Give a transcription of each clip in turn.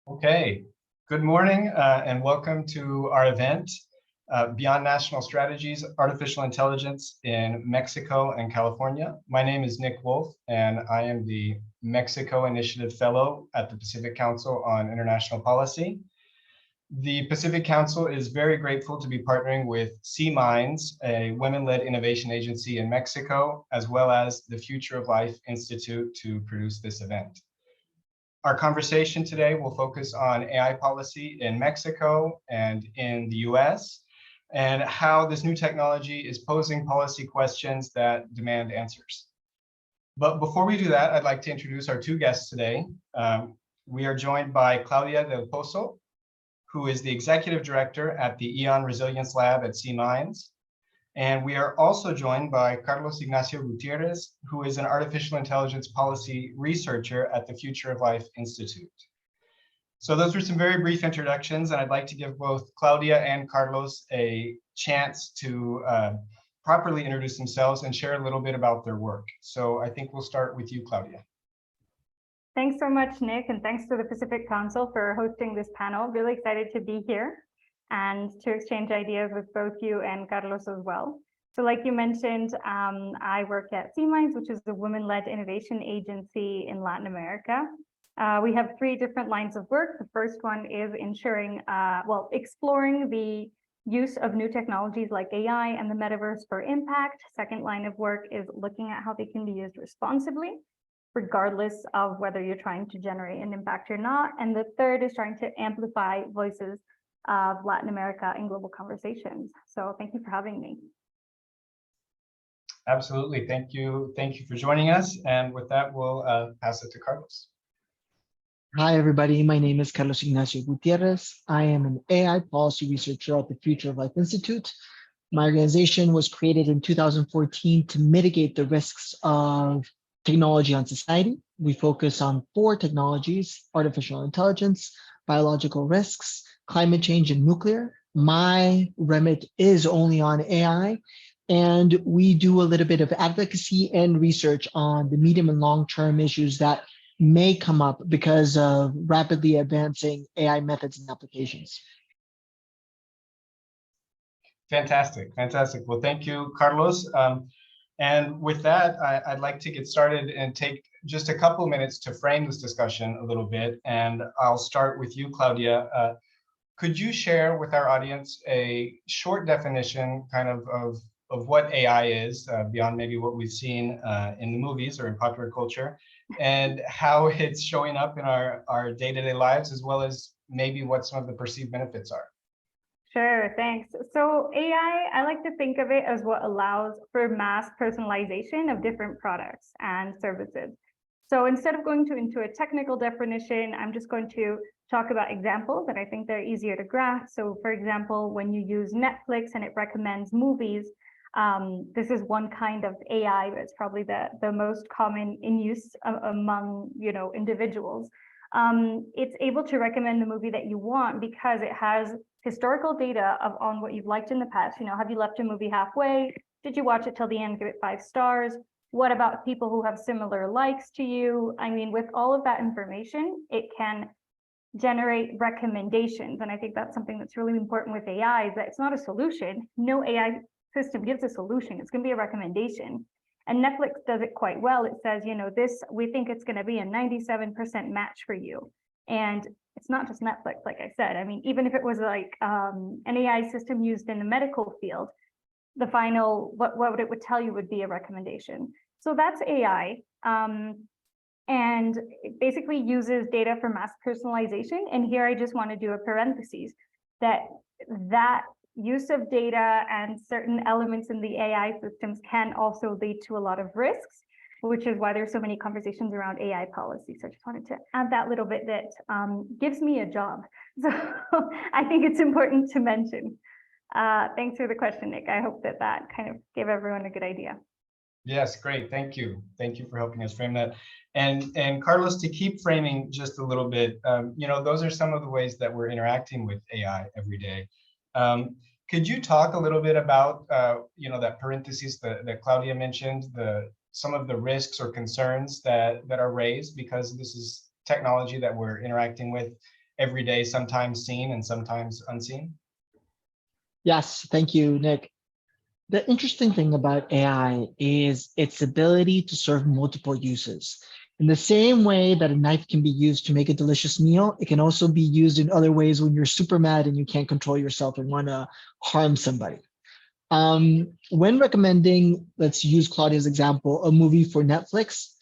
Okay, good morning and welcome to our event, Beyond National Strategies, Artificial Intelligence in Mexico and California. My name is Nick Wolf, and I am the Mexico Initiative Fellow at the Pacific Council on International Policy. The Pacific Council is very grateful to be partnering with C-Minds, a women-led innovation agency in Mexico, as well as the Future of Life Institute to produce this event. Our conversation today will focus on AI policy in Mexico and in the US, and how this new technology is posing policy questions that demand answers. But before we do that, I'd like to introduce our two guests today. We are joined by Claudia Del Pozo, who is the Executive Director at the EON Resilience Lab at C-Minds. And we are also joined by Carlos Ignacio Gutierrez, who is an artificial intelligence policy researcher at the Future of Life Institute. So those were some very brief introductions, and I'd like to give both Claudia and Carlos a chance to properly introduce themselves and share a little bit about their work. So I think we'll start with you, Claudia. Thanks so much, Nick, and thanks to the Pacific Council for hosting this panel. Really excited to be here and to exchange ideas with both you and Carlos as well. So like you mentioned, I work at C-Minds, which is a women-led innovation agency in Latin America. We have three different lines of work. The first one is exploring the use of new technologies like AI and the metaverse for impact. Second line of work is looking at how they can be used responsibly, regardless of whether you're trying to generate an impact or not. And the third is trying to amplify voices of Latin America in global conversations. So thank you for having me. Absolutely, thank you. Thank you for joining us. And with that, we'll pass it to Carlos. Hi, everybody. My name is Carlos Ignacio Gutierrez. I am an AI policy researcher at the Future of Life Institute. My organization was created in 2014 to mitigate the risks of technology on society. We focus on 4 technologies: artificial intelligence, biological risks, climate change, and nuclear. My remit is only on AI, and we do a little bit of advocacy and research on the medium and long-term issues that may come up because of rapidly advancing AI methods and applications. Fantastic, fantastic. Well, thank you, Carlos. And with that, I'd like to get started and take just a couple minutes to frame this discussion a little bit. And I'll start with you, Claudia. Could you share with our audience a short definition kind of what AI is, beyond maybe what we've seen in the movies or in popular culture, and how it's showing up in our day-to-day lives, as well as maybe what some of the perceived benefits are? Sure, thanks. So AI, I like to think of it as what allows for mass personalization of different products and services. So instead of going into a technical definition, I'm just going to talk about examples that I think they're easier to grasp. So for example, when you use Netflix and it recommends movies, this is one kind of AI that's probably the most common in use among individuals. It's able to recommend the movie that you want because it has historical data on what you've liked in the past. Have you left a movie halfway? Did you watch it till the end? Give it 5 stars. What about people who have similar likes to you? I mean, with all of that information, it can generate recommendations. And I think that's something that's really important with AI, is that it's not a solution. No AI system gives a solution. It's going to be a recommendation. And Netflix does it quite well. It says, we think it's going to be a 97% match for you. And it's not just Netflix, like I said. I mean, even if it was like an AI system used in the medical field, the final, what it would tell you would be a recommendation. So that's AI. And it basically uses data for mass personalization. And here I just want to do a parenthesis that use of data and certain elements in the AI systems can also lead to a lot of risks, which is why there's so many conversations around AI policy. So I just wanted to add that little bit that gives me a job. So I think it's important to mention. Thanks for the question, Nick. I hope that kind of gave everyone a good idea. Yes, great. Thank you. Thank you for helping us frame that. And Carlos, to keep framing just a little bit, those are some of the ways that we're interacting with AI every day. Could you talk a little bit about, that parenthesis that Claudia mentioned, some of the risks or concerns that are raised because this is technology that we're interacting with every day, sometimes seen and sometimes unseen? Yes, thank you, Nick. The interesting thing about AI is its ability to serve multiple uses. In the same way that a knife can be used to make a delicious meal, it can also be used in other ways when you're super mad and you can't control yourself and want to harm somebody. When recommending, let's use Claudia's example, a movie for Netflix,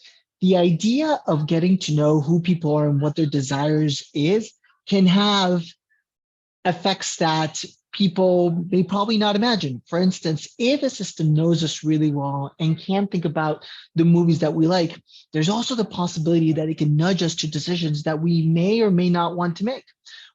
the idea of getting to know who people are and what their desires is can have effects that people may probably not imagine. For instance, if a system knows us really well and can think about the movies that we like, there's also the possibility that it can nudge us to decisions that we may or may not want to make.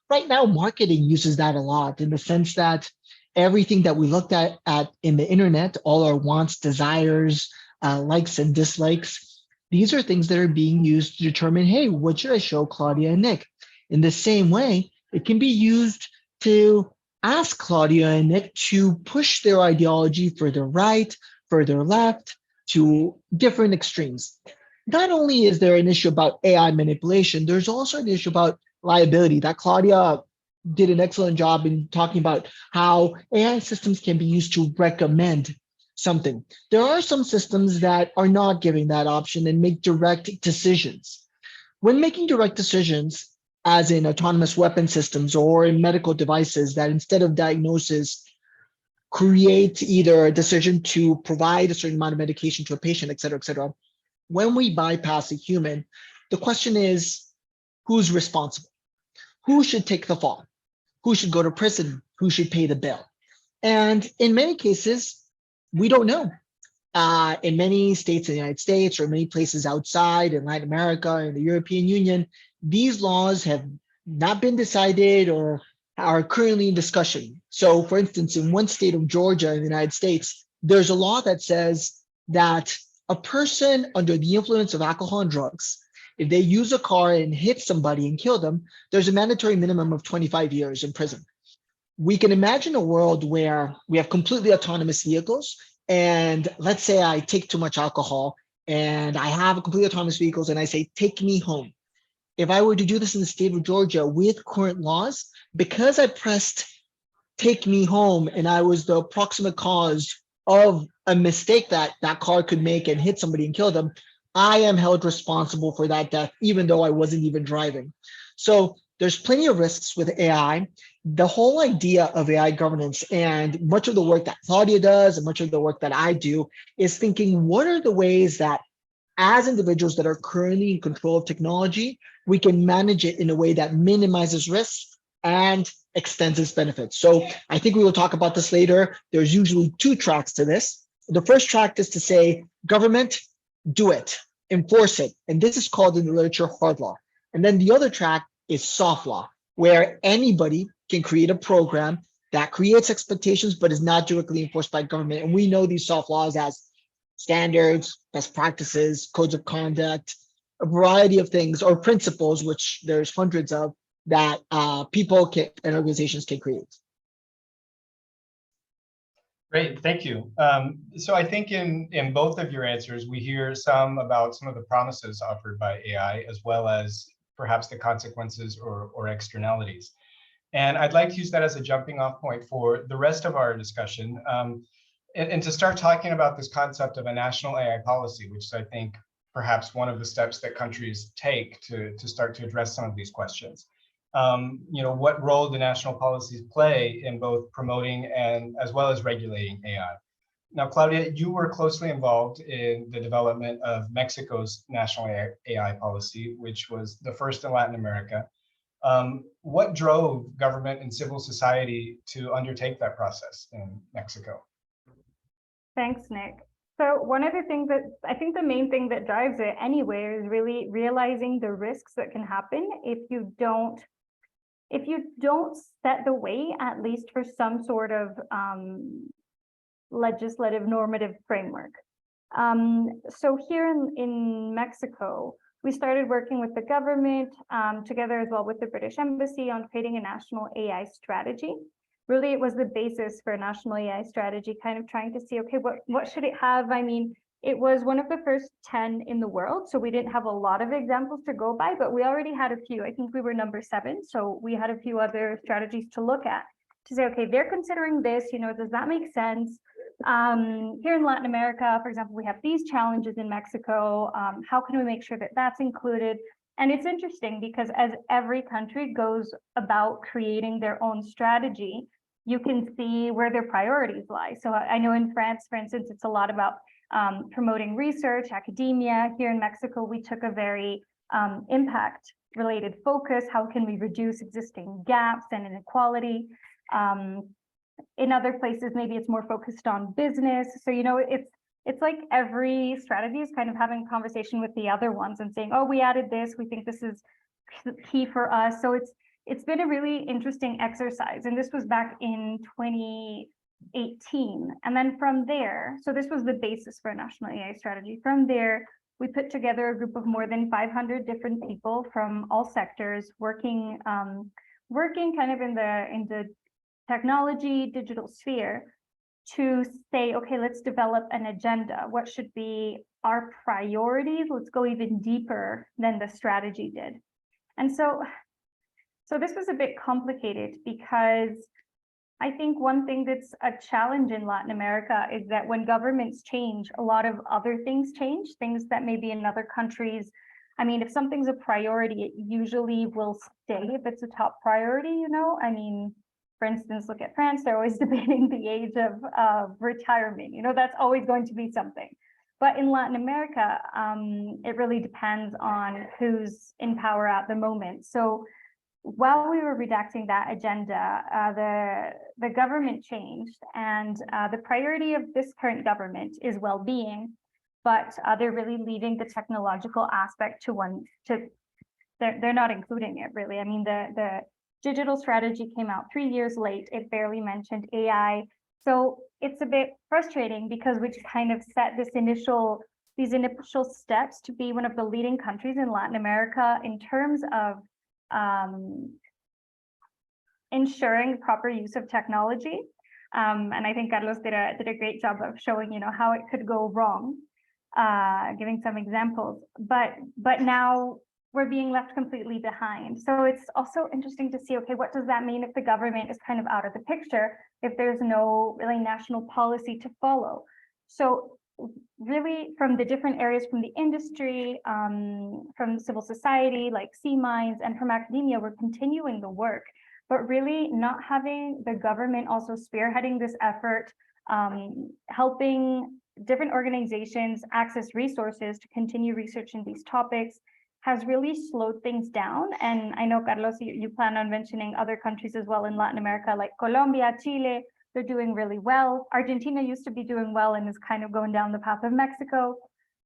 Right now, marketing uses that a lot in the sense that everything that we looked at in the internet, all our wants, desires, likes and dislikes, these are things that are being used to determine, hey, what should I show Claudia and Nick? In the same way, it can be used to ask Claudia and Nick to push their ideology further right, further left, to different extremes. Not only is there an issue about AI manipulation, there's also an issue about liability that Claudia did an excellent job in talking about how AI systems can be used to recommend something. There are some systems that are not giving that option and make direct decisions. When making direct decisions, as in autonomous weapon systems or in medical devices that instead of diagnosis, create either a decision to provide a certain amount of medication to a patient, et cetera, when we bypass a human, the question is, who's responsible? Who should take the fall? Who should go to prison? Who should pay the bill? And in many cases, we don't know. In many states in the United States or many places outside in Latin America and the European Union, these laws have not been decided or are currently in discussion. So for instance, in one state of Georgia in the United States, there's a law that says that a person under the influence of alcohol and drugs, if they use a car and hit somebody and kill them, there's a mandatory minimum of 25 years in prison. We can imagine a world where we have completely autonomous vehicles. And let's say I take too much alcohol and I have a completely autonomous vehicles and I say, take me home. If I were to do this in the state of Georgia with current laws, because I pressed take me home and I was the proximate cause of a mistake that that car could make and hit somebody and kill them, I am held responsible for that death, even though I wasn't even driving. So there's plenty of risks with AI. The whole idea of AI governance and much of the work that Claudia does and much of the work that I do is thinking, what are the ways that as individuals that are currently in control of technology, we can manage it in a way that minimizes risks and extends its benefits. So I think we will talk about this later. There's usually two tracks to this. The first track is to say, government, do it, enforce it. And this is called in the literature hard law. And then the other track is soft law, where anybody can create a program that creates expectations, but is not directly enforced by government. And we know these soft laws as standards, best practices, codes of conduct, a variety of things or principles, which there's hundreds of, that people can and organizations can create. Great, thank you. So I think in both of your answers, we hear some about some of the promises offered by AI, as well as perhaps the consequences or externalities. And I'd like to use that as a jumping off point for the rest of our discussion. And to start talking about this concept of a national AI policy, which is, I think, perhaps one of the steps that countries take to start to address some of these questions. What role do national policies play in both promoting and as well as regulating AI? Now, Claudia, you were closely involved in the development of Mexico's national AI policy, which was the first in Latin America. What drove government and civil society to undertake that process in Mexico? Thanks, Nick. So one of the things that I think the main thing that drives it anyway is really realizing the risks that can happen if you don't set the way, at least for some sort of legislative normative framework. So here in Mexico, we started working with the government together as well with the British Embassy on creating a national AI strategy. Really, it was the basis for a national AI strategy, kind of trying to see, okay, what should it have? I mean, It was one of the first 10 in the world, so we didn't have a lot of examples to go by, but we already had a few. I think we were number 7, so we had a few other strategies to look at to say, okay, they're considering this, does that make sense? Here in Latin America, for example, we have these challenges in Mexico. How can we make sure that that's included? And it's interesting because as every country goes about creating their own strategy, you can see where their priorities lie. So I know in France, for instance, it's a lot about promoting research, academia. Here in Mexico, we took a very impact related focus. How can we reduce existing gaps and inequality? In other places, maybe it's more focused on business. So, it's like every strategy is kind of having a conversation with the other ones and saying, oh, we added this, we think this is key for us. So it's been a really interesting exercise. And this was back in 2018. And then from there, so this was the basis for a national AI strategy. From there, we put together a group of more than 500 different people from all sectors working kind of in the technology, digital sphere, to say, okay, let's develop an agenda. What should be our priorities? Let's go even deeper than the strategy did. And so this was a bit complicated because I think one thing that's a challenge in Latin America is that when governments change, a lot of other things change, things that maybe in other countries, I mean, if something's a priority, it usually will stay if it's a top priority, For instance, look at France, they're always debating the age of retirement. That's always going to be something. But in Latin America, it really depends on who's in power at the moment. So while we were redacting that agenda, the government changed, and the priority of this current government is well-being, but they're really leaving the technological aspect they're not including it really. I mean, the digital strategy came out 3 years late. It barely mentioned AI. So it's a bit frustrating because we just kind of set these initial steps to be one of the leading countries in Latin America in terms of ensuring proper use of technology. And I think Carlos did a great job of showing, how it could go wrong, giving some examples. But now we're being left completely behind. So it's also interesting to see, okay, what does that mean if the government is kind of out of the picture, if there's no really national policy to follow? So really from the different areas, from the industry, from civil society, like sea mines, and from academia, we're continuing the work, but really not having the government also spearheading this effort, helping different organizations access resources to continue researching these topics, has really slowed things down. And I know, Carlos, you plan on mentioning other countries as well in Latin America, like Colombia, Chile. They're doing really well. Argentina used to be doing well and is kind of going down the path of Mexico.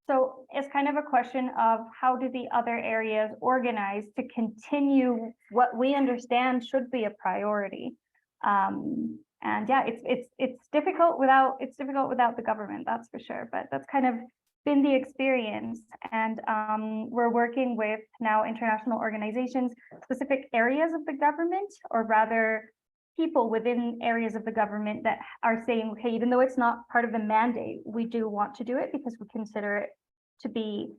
So it's kind of a question of how do the other areas organize to continue what we understand should be a priority. And yeah, it's difficult without the government, that's for sure. But that's kind of been the experience. And we're working with now international organizations, specific areas of the government, or rather people within areas of the government that are saying, okay, even though it's not part of the mandate, we do want to do it because we consider it to be,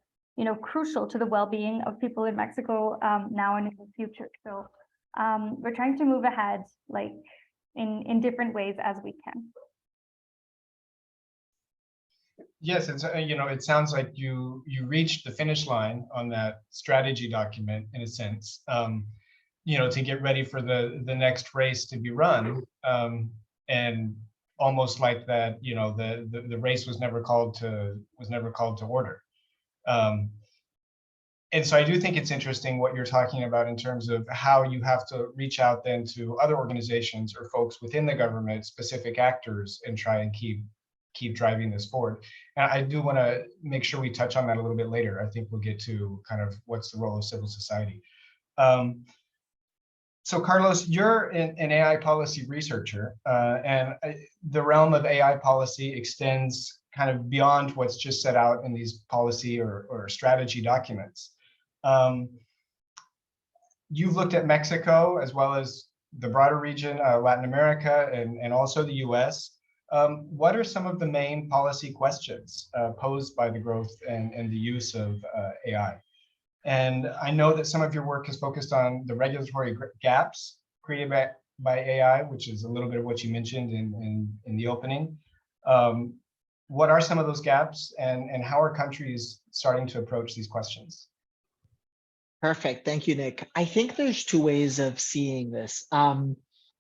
crucial to the well-being of people in Mexico now and in the future. So we're trying to move ahead, like in different ways as we can. Yes, it's it sounds like you reached the finish line on that strategy document in a sense. To get ready for the next race to be run, and almost like that, the race was never called to order. And so I do think it's interesting what you're talking about in terms of how you have to reach out then to other organizations or folks within the government, specific actors, and try and keep driving this forward. And I do want to make sure we touch on that a little bit later. I think we'll get to kind of what's the role of civil society. So Carlos, you're an AI policy researcher, and the realm of AI policy extends kind of beyond what's just set out in these policy or strategy documents. You've looked at Mexico as well as the broader region, Latin America, and also the US. what are some of the main policy questions posed by the growth and the use of AI? And I know that some of your work is focused on the regulatory gaps created by AI, which is a little bit of what you mentioned in the opening. What are some of those gaps, and how are countries starting to approach these questions? Perfect. Thank you, Nick. I think there's two ways of seeing this.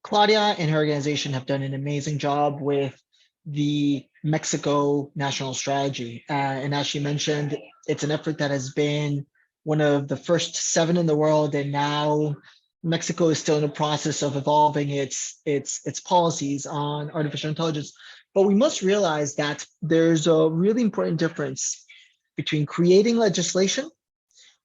Claudia and her organization have done an amazing job with the Mexico national strategy. And as she mentioned, it's an effort that has been one of the first 7 in the world, and now Mexico is still in the process of evolving its policies on artificial intelligence. But we must realize that there's a really important difference between creating legislation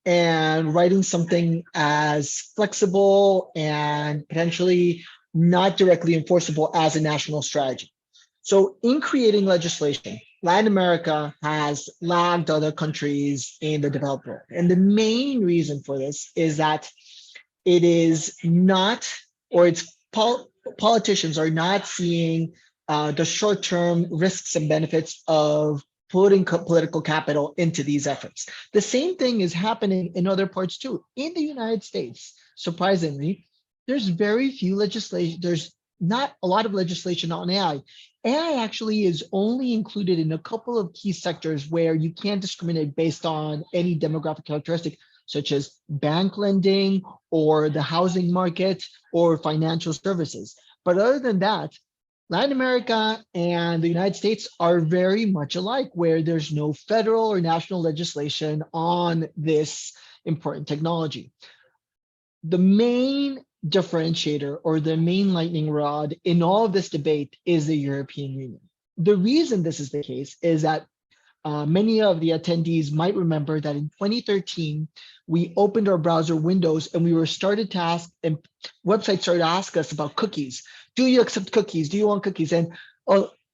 and writing something as flexible and potentially not directly enforceable as a national strategy. So in creating legislation, Latin America has lagged other countries in the developed world. And the main reason for this is that it is not, or its politicians are not seeing the short-term risks and benefits of putting political capital into these efforts. The same thing is happening in other parts too. In the United States, surprisingly, there's very few legislation, there's not a lot of legislation on AI. AI actually is only included in a couple of key sectors where you can't discriminate based on any demographic characteristic, such as bank lending or the housing market or financial services. But other than that, Latin America and the United States are very much alike, where there's no federal or national legislation on this important technology. The main differentiator, or the main lightning rod in all of this debate, is the European Union. The reason this is the case is that many of the attendees might remember that in 2013, we opened our browser windows and we were started to ask, and websites started to ask us about cookies. Do you accept cookies? Do you want cookies? And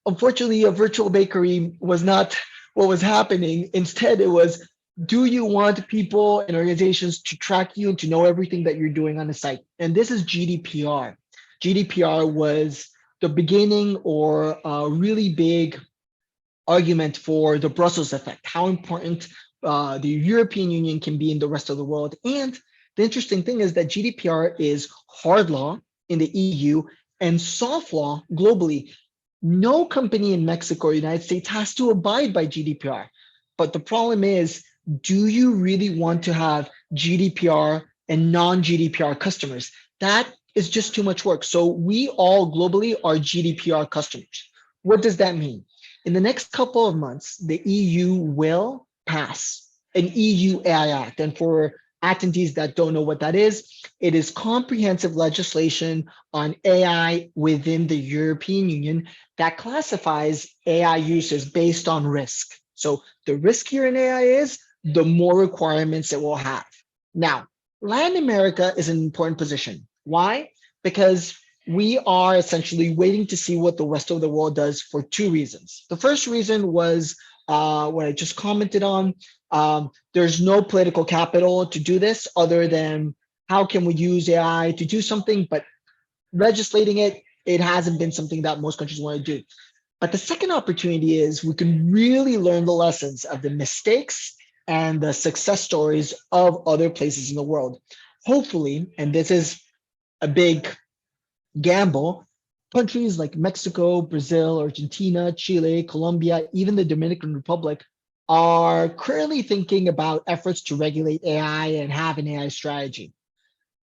unfortunately, a virtual bakery was not what was happening. Instead, it was, do you want people and organizations to track you and to know everything that you're doing on the site? And this is GDPR. GDPR was the beginning, or a really big argument for the Brussels effect, how important the European Union can be in the rest of the world. And the interesting thing is that GDPR is hard law in the EU and soft law globally. No company in Mexico or the United States has to abide by GDPR. But the problem is, do you really want to have GDPR and non-GDPR customers? That is just too much work. So we all globally are GDPR customers. What does that mean? In the next couple of months, the EU will pass an EU AI Act. And for attendees that don't know what that is, it is comprehensive legislation on AI within the European Union that classifies AI uses based on risk. So the riskier an AI is, the more requirements it will have. Now, Latin America is an important position. Why? Because we are essentially waiting to see what the rest of the world does for 2 reasons. The first reason was what I just commented on. There's no political capital to do this other than how can we use AI to do something, but legislating it, it hasn't been something that most countries want to do. But the second opportunity is we can really learn the lessons of the mistakes and the success stories of other places in the world. Hopefully, and this is a big gamble, countries like Mexico, Brazil, Argentina, Chile, Colombia, even the Dominican Republic are currently thinking about efforts to regulate AI and have an AI strategy.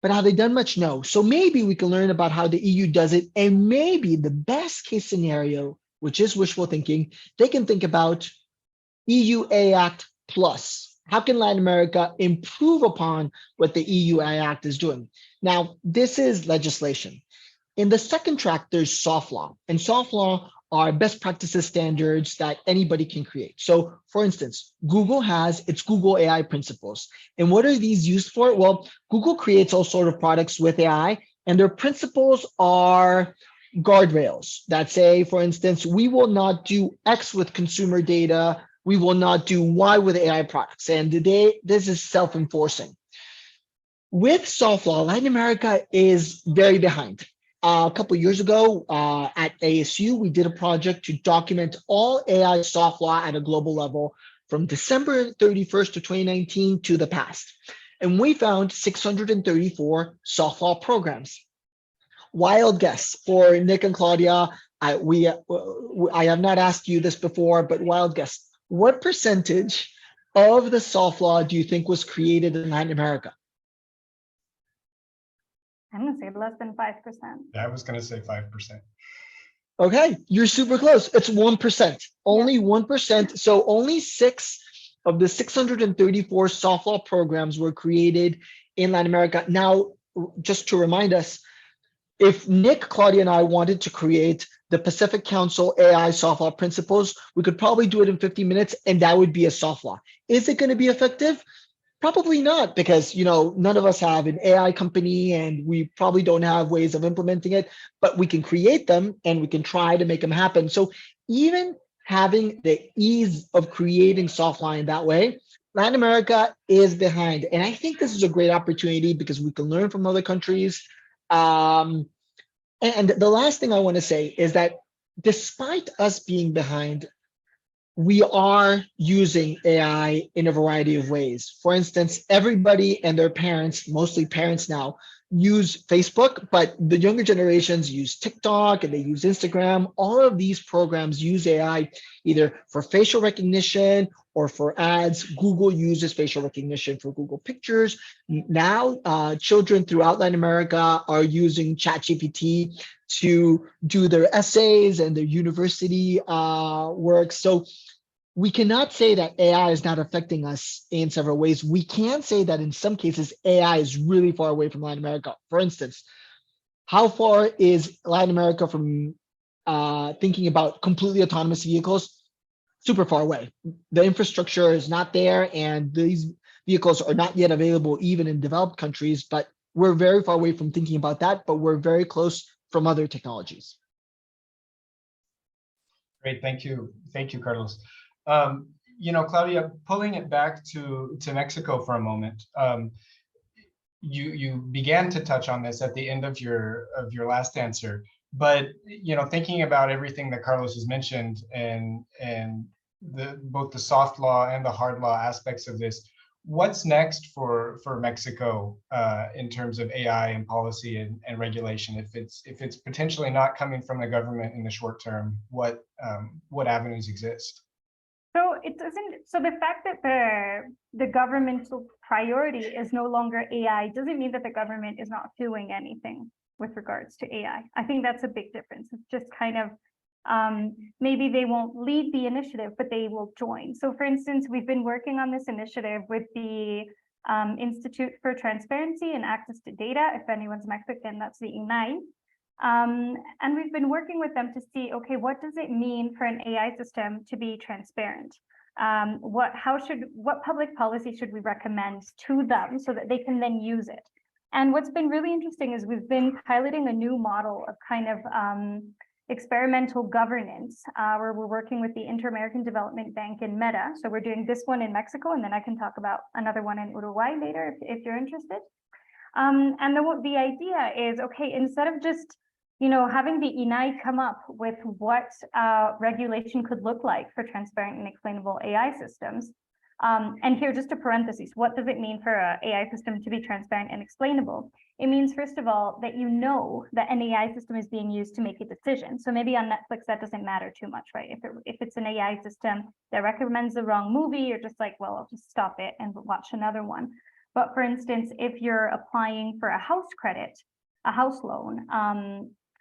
But have they done much? No. So maybe we can learn about how the EU does it, and maybe the best case scenario, which is wishful thinking, they can think about EU AI Act Plus. How can Latin America improve upon what the EU AI Act is doing? Now, this is legislation. In the second track, there's soft law, and soft law are best practices standards that anybody can create. So for instance, Google has its Google AI principles. And what are these used for? Well, Google creates all sorts of products with AI, and their principles are guardrails that say, for instance, we will not do X with consumer data, we will not do Y with AI products. And today, this is self-enforcing. With soft law, Latin America is very behind. a couple years ago at ASU, we did a project to document all AI soft law at a global level from December 31st of 2019 to the past. And we found 634 soft law programs. Wild guess for Nick and Claudia. I have not asked you this before, but wild guess. What percentage of the soft law do you think was created in Latin America? I'm going to say less than 5%. Yeah, I was going to say 5%. Okay, you're super close. It's 1%, only 1%. So only 6 of the 634 soft law programs were created in Latin America. Now, just to remind us, if Nick, Claudia, and I wanted to create the Pacific Council AI soft law principles, we could probably do it in 50 minutes, and that would be a soft law. Is it going to be effective? Probably not, because none of us have an AI company and we probably don't have ways of implementing it, but we can create them and we can try to make them happen. So even having the ease of creating soft law in that way, Latin America is behind. And I think this is a great opportunity because we can learn from other countries. And the last thing I want to say is that despite us being behind, we are using AI in a variety of ways. For instance, everybody and their parents, mostly parents now, use Facebook, but the younger generations use TikTok and they use Instagram. All of these programs use AI either for facial recognition or for ads. Google uses facial recognition for Google Pictures. Now, children throughout Latin America are using ChatGPT to do their essays and their university work. So we cannot say that AI is not affecting us in several ways. We can say that in some cases, AI is really far away from Latin America. For instance, how far is Latin America from thinking about completely autonomous vehicles? Super far away. The infrastructure is not there, and these vehicles are not yet available even in developed countries, but we're very far away from thinking about that, but we're very close from other technologies. Great, thank you. Thank you, Carlos. Claudia, pulling it back to Mexico for a moment, you began to touch on this at the end of your last answer, but thinking about everything that Carlos has mentioned and both the soft law and the hard law aspects of this, what's next for Mexico in terms of AI and policy and regulation? If it's potentially not coming from the government in the short term, what avenues exist? So it doesn't. So the fact that the governmental priority is no longer AI doesn't mean that the government is not doing anything with regards to AI. I think that's a big difference. It's just kind of maybe they won't lead the initiative, but they will join. So for instance, we've been working on this initiative with the Institute for Transparency and Access to Data. If anyone's Mexican, that's the INAI. And we've been working with them to see, okay, what does it mean for an AI system to be transparent? What public policy should we recommend to them so that they can then use it? And what's been really interesting is we've been piloting a new model of kind of experimental governance, where we're working with the Inter-American Development Bank and Meta. So we're doing this one in Mexico, and then I can talk about another one in Uruguay later if you're interested. And the idea is, okay, instead of just having the INAI come up with what regulation could look like for transparent and explainable AI systems. And here, just a parenthesis, what does it mean for an AI system to be transparent and explainable? It means, first of all, that that an AI system is being used to make a decision. So maybe on Netflix, that doesn't matter too much, right? If it's an AI system that recommends the wrong movie, you're just like, well, I'll just stop it and watch another one. But for instance, if you're applying for a house credit, a house loan,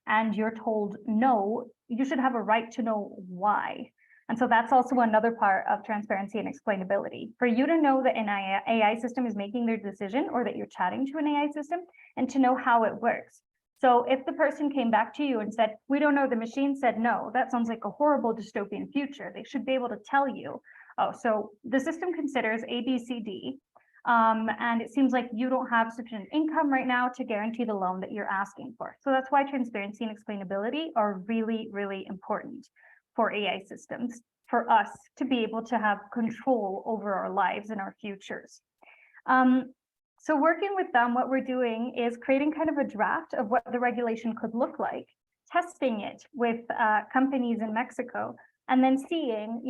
and you're told no, you should have a right to know why. And so that's also another part of transparency and explainability. For you to know that an AI system is making their decision, or that you're chatting to an AI system, and to know how it works. So if the person came back to you and said, we don't know, the machine said no, that sounds like a horrible dystopian future. They should be able to tell you, oh, so the system considers A, B, C, D, and it seems like you don't have sufficient income right now to guarantee the loan that you're asking for. So that's why transparency and explainability are really, really important for AI systems, for us to be able to have control over our lives and our futures. So working with them, what we're doing is creating kind of a draft of what the regulation could look like, testing it with companies in Mexico, and then seeing,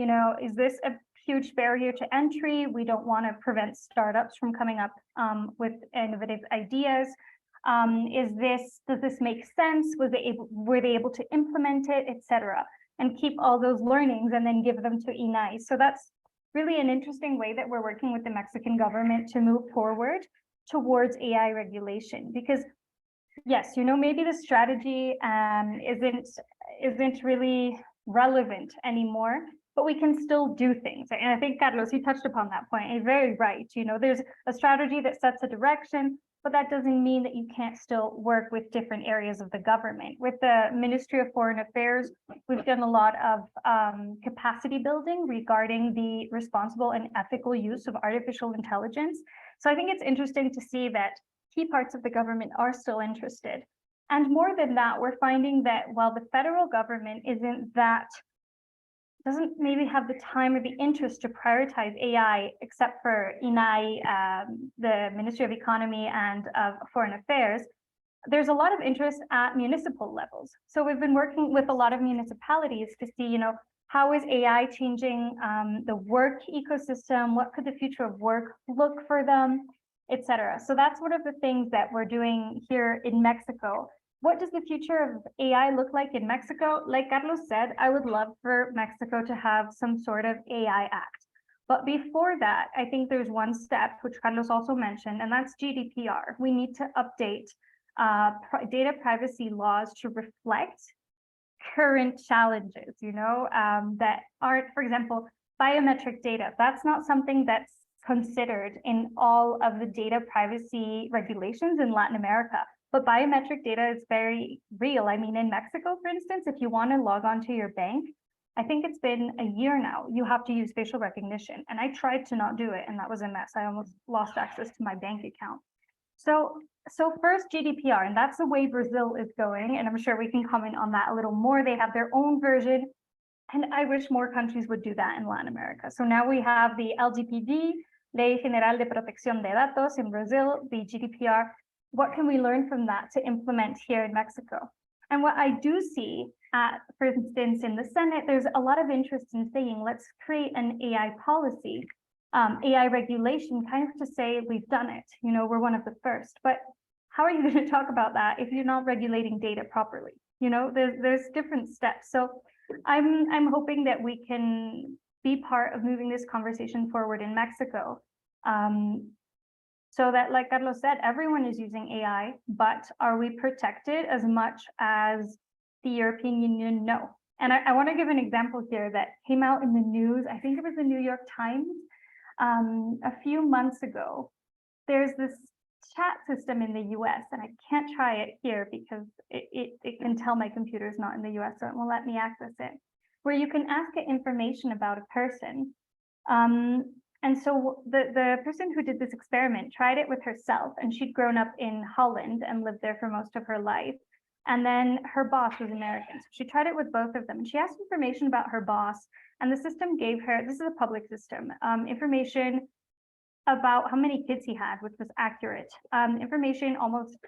is this a huge barrier to entry? We don't want to prevent startups from coming up with innovative ideas. Does this make sense? Were they able to implement it, etc., and keep all those learnings and then give them to INAI. So that's really an interesting way that we're working with the Mexican government to move forward towards AI regulation, because yes, maybe the strategy isn't really relevant anymore, but we can still do things. And I think, Carlos, you touched upon that point. You're very right. There's a strategy that sets a direction, but that doesn't mean that you can't still work with different areas of the government. With the Ministry of Foreign Affairs, we've done a lot of capacity building regarding the responsible and ethical use of artificial intelligence. So I think it's interesting to see that key parts of the government are still interested. And more than that, we're finding that while the federal government doesn't maybe have the time or the interest to prioritize AI, except for INAI, the Ministry of Economy and of Foreign Affairs, there's a lot of interest at municipal levels. So we've been working with a lot of municipalities to see, how is AI changing the work ecosystem? What could the future of work look for them, etc. So that's one of the things that we're doing here in Mexico. What does the future of AI look like in Mexico? Like Carlos said, I would love for Mexico to have some sort of AI act. But before that, I think there's one step, which Carlos also mentioned, and that's GDPR. We need to update data privacy laws to reflect current challenges, that aren't, for example, biometric data. That's not something that's considered in all of the data privacy regulations in Latin America. But biometric data is very real. I mean, in Mexico, for instance, if you want to log on to your bank, I think it's been a year now, you have to use facial recognition. And I tried to not do it, and that was a mess. I almost lost access to my bank account. So first GDPR, and that's the way Brazil is going. And I'm sure we can comment on that a little more. They have their own version. And I wish more countries would do that in Latin America. So now we have the LGPD, Ley General de Protección de Datos in Brazil, the GDPR. What can we learn from that to implement here in Mexico? And what I do see, for instance, in the Senate, there's a lot of interest in saying, let's create an AI policy, AI regulation, kind of to say we've done it, we're one of the first. But how are you going to talk about that if you're not regulating data properly? There's different steps. So I'm hoping that we can be part of moving this conversation forward in Mexico. So that, like Carlos said, everyone is using AI, but are we protected as much as the European Union? No. And I want to give an example here that came out in the news. I think it was the New York Times a few months ago. There's this chat system in the US, and I can't try it here because it can tell my computer is not in the US, so it won't let me access it, where you can ask it information about a person. And so the person who did this experiment tried it with herself, and she'd grown up in Holland and lived there for most of her life. And then her boss was American. So she tried it with both of them, and she asked information about her boss, and the system gave her, this is a public system, information about how many kids he had, which was accurate. Information almost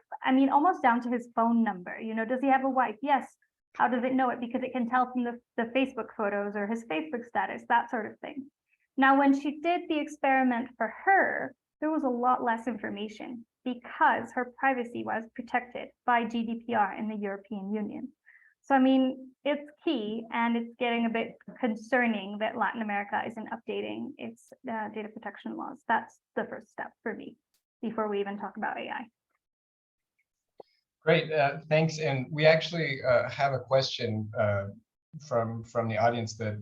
down to his phone number. Does he have a wife? Yes. How does it know it? Because it can tell from the Facebook photos or his Facebook status, that sort of thing. Now, when she did the experiment for her, there was a lot less information because her privacy was protected by GDPR in the European Union. So, I mean, it's key, and it's getting a bit concerning that Latin America isn't updating its data protection laws. That's the first step for me before we even talk about AI. Great, thanks. And we actually have a question from the audience that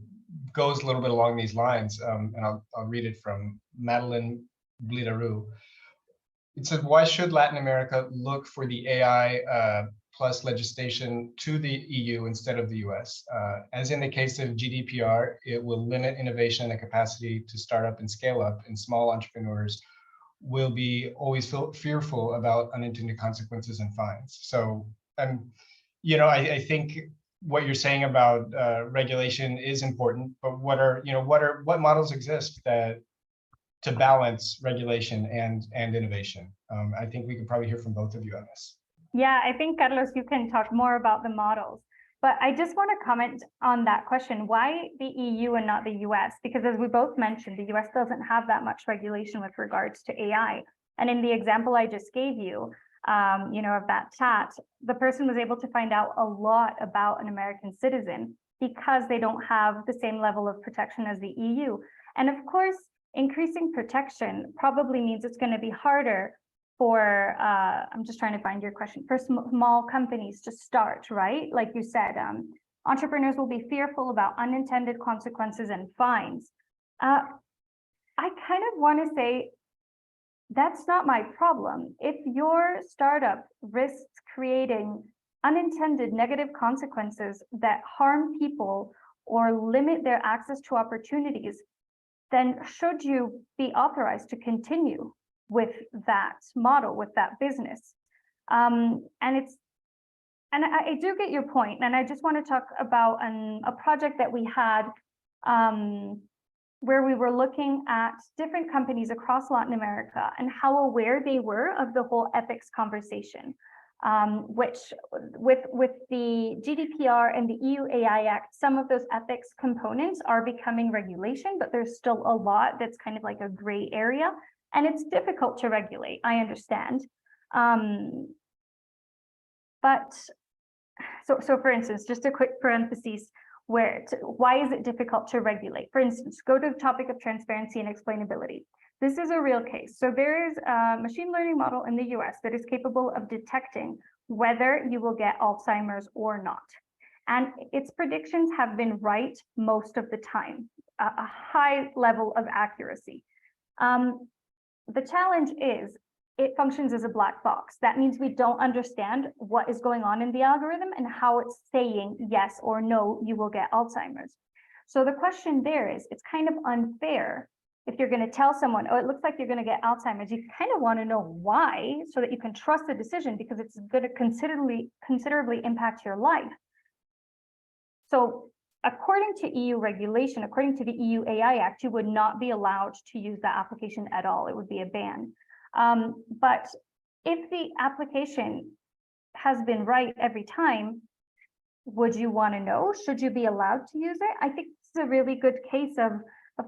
goes a little bit along these lines, and I'll read it from Madeline Blidaru. It said, why should Latin America look for the AI plus legislation to the EU instead of the US? As in the case of GDPR, it will limit innovation and the capacity to start up and scale up, and small entrepreneurs will be always fearful about unintended consequences and fines. So, I think what you're saying about regulation is important, but what models exist that to balance regulation and innovation? I think we could probably hear from both of you on this. Yeah, I think, Carlos, you can talk more about the models. But I just want to comment on that question. Why the EU and not the US? Because as we both mentioned, the US doesn't have that much regulation with regards to AI. And in the example I just gave you, of that chat, the person was able to find out a lot about an American citizen because they don't have the same level of protection as the EU. And of course, increasing protection probably means it's going to be harder for, I'm just trying to find your question, for small companies to start, right? Like you said, entrepreneurs will be fearful about unintended consequences and fines. I kind of want to say, that's not my problem. If your startup risks creating unintended negative consequences that harm people or limit their access to opportunities, then should you be authorized to continue with that model, with that business? And I do get your point, and I just want to talk about a project that we had where we were looking at different companies across Latin America and how aware they were of the whole ethics conversation, which with the GDPR and the EU AI Act, some of those ethics components are becoming regulation, but there's still a lot that's kind of like a gray area, and it's difficult to regulate, I understand. But so for instance, just a quick parenthesis, why is it difficult to regulate? For instance, go to the topic of transparency and explainability. This is a real case. So there is a machine learning model in the US that is capable of detecting whether you will get Alzheimer's or not. And its predictions have been right most of the time, a high level of accuracy. The challenge is it functions as a black box. That means we don't understand what is going on in the algorithm and how it's saying yes or no, you will get Alzheimer's. So the question there is, it's kind of unfair if you're going to tell someone, oh, it looks like you're going to get Alzheimer's. You kind of want to know why so that you can trust the decision because it's going to considerably impact your life. So according to EU regulation, according to the EU AI Act, you would not be allowed to use that application at all. It would be a ban. But if the application has been right every time, would you want to know? Should you be allowed to use it? I think this is a really good case of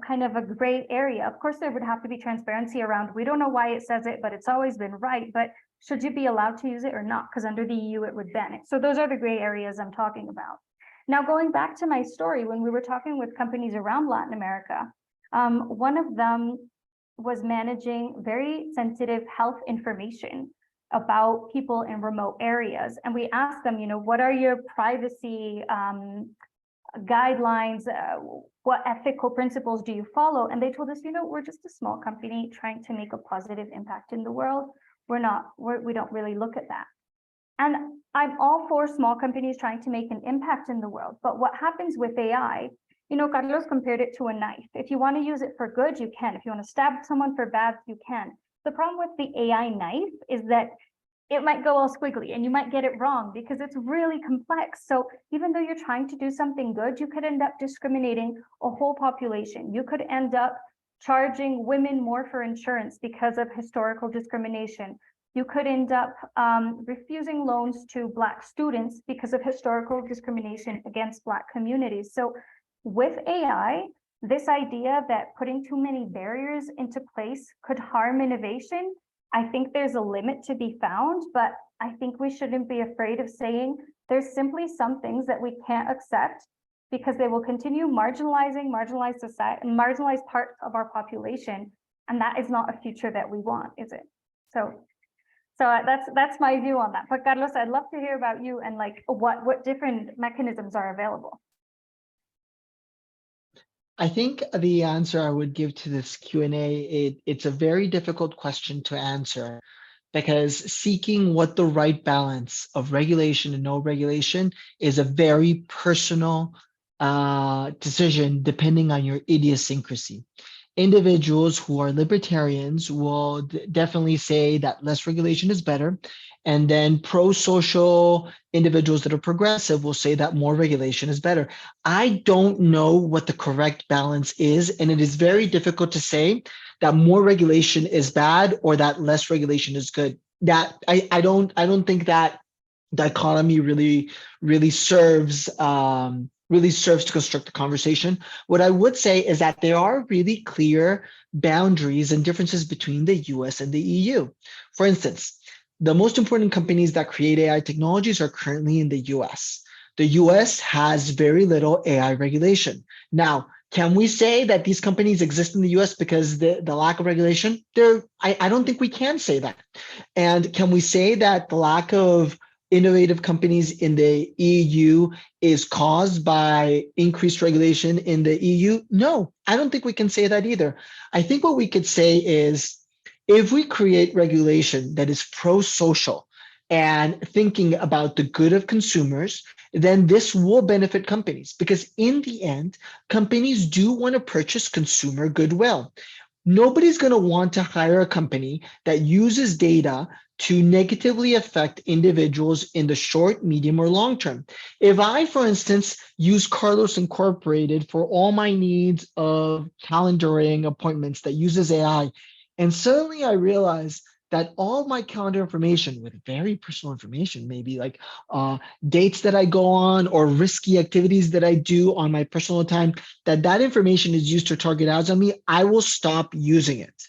kind of a gray area. Of course, there would have to be transparency around, we don't know why it says it, but it's always been right. But should you be allowed to use it or not? Because under the EU, it would ban it. So those are the gray areas I'm talking about. Now, going back to my story, when we were talking with companies around Latin America, one of them was managing very sensitive health information about people in remote areas. And we asked them, what are your privacy guidelines? What ethical principles do you follow? And they told us, we're just a small company trying to make a positive impact in the world. We don't really look at that. And I'm all for small companies trying to make an impact in the world. But what happens with AI, Carlos compared it to a knife. If you want to use it for good, you can. If you want to stab someone for bad, you can. The problem with the AI knife is that it might go all squiggly and you might get it wrong because it's really complex. So even though you're trying to do something good, you could end up discriminating a whole population. You could end up charging women more for insurance because of historical discrimination. You could end up refusing loans to Black students because of historical discrimination against Black communities. So with AI, this idea that putting too many barriers into place could harm innovation, I think there's a limit to be found, but I think we shouldn't be afraid of saying there's simply some things that we can't accept because they will continue marginalized society and marginalized parts of our population. And that is not a future that we want, is it? So that's my view on that. But Carlos, I'd love to hear about you and like what different mechanisms are available. I think the answer I would give to this Q&A, it's a very difficult question to answer because seeking what the right balance of regulation and no regulation is a very personal decision depending on your idiosyncrasy. individuals who are libertarians will definitely say that less regulation is better. And then pro-social individuals that are progressive will say that more regulation is better. I don't know what the correct balance is, and it is very difficult to say that more regulation is bad or that less regulation is good. That I don't think that dichotomy really serves really serves to construct the conversation. What I would say is that there are really clear boundaries and differences between the US and the EU. For instance, the most important companies that create AI technologies are currently in the US. The US has very little AI regulation. Now, can we say that these companies exist in the US because the lack of regulation? I don't think we can say that. And can we say that the lack of innovative companies in the EU is caused by increased regulation in the EU? No, I don't think we can say that either. I think what we could say is if we create regulation that is pro-social and thinking about the good of consumers, then this will benefit companies because in the end, companies do want to purchase consumer goodwill. Nobody's going to want to hire a company that uses data to negatively affect individuals in the short, medium, or long term. If I, for instance, use Carlos Incorporated for all my needs of calendaring appointments that uses AI, and suddenly I realize that all my calendar information with very personal information, maybe like dates that I go on or risky activities that I do on my personal time, that information is used to target ads on me, I will stop using it.